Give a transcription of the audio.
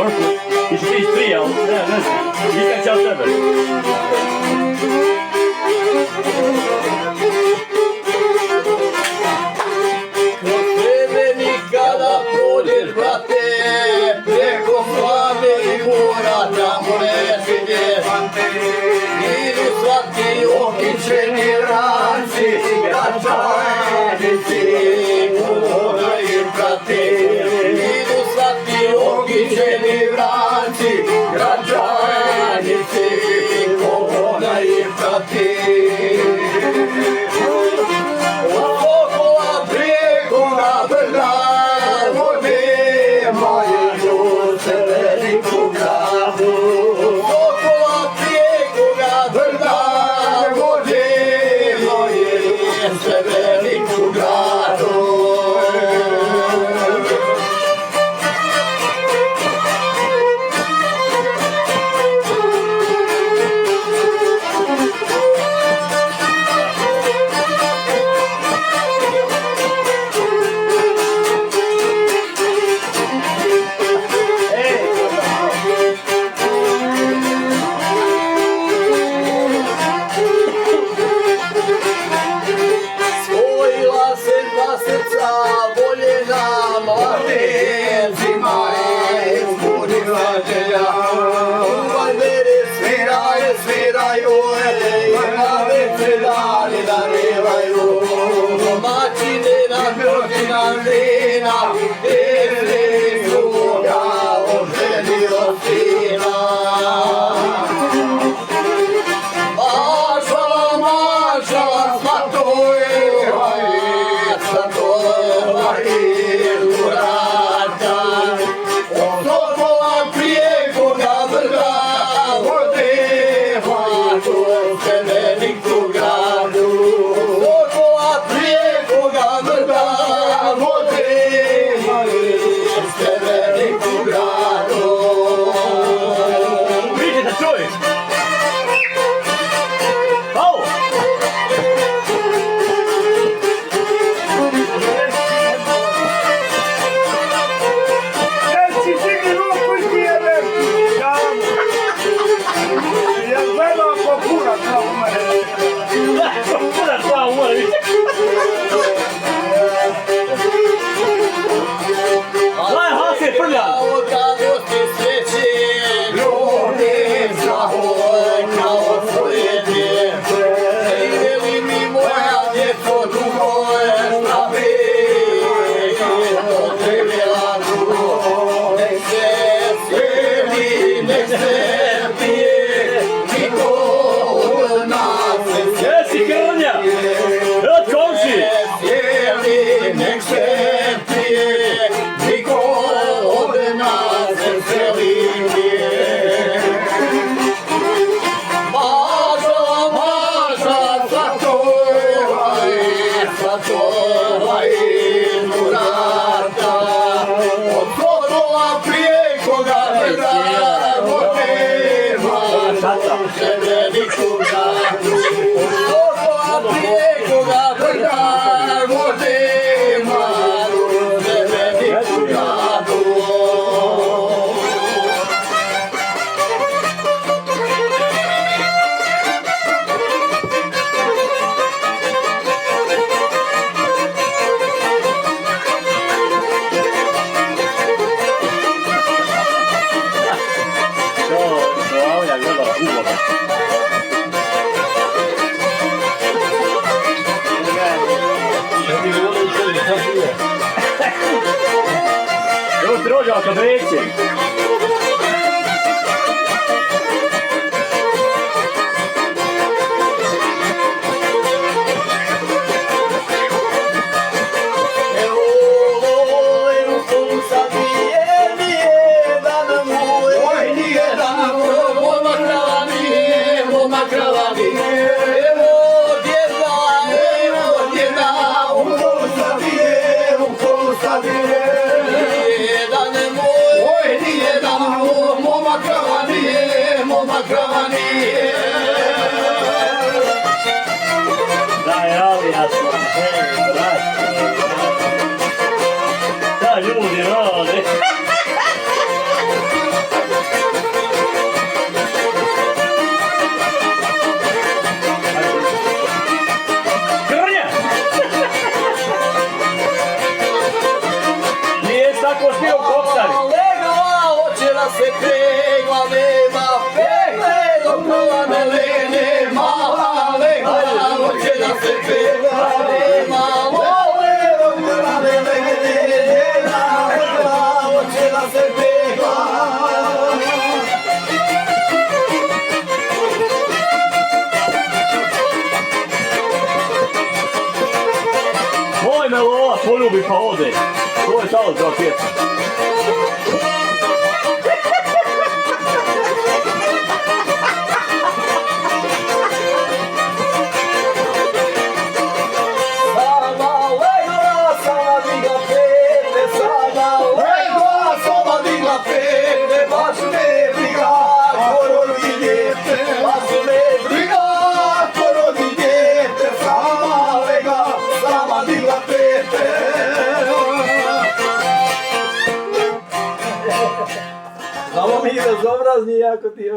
oricum. Ești istria, ne znam. Nikad će od tebe. Kroz tebe nikada prođeš, brate, preko slave i mora, tamo ne svidješ. Idu svaki okićeni ranci, građanici, moraju brate. Idu svaki okićeni ranci, građanici, moraju brate. Rođaka breće. Da, ljudi rade. hoće da se peva, nema vole, hoće da se peva. Moj Melova poljubi pa ode. To je stalo za pjesma. Znamo mi bezobrazni jako ti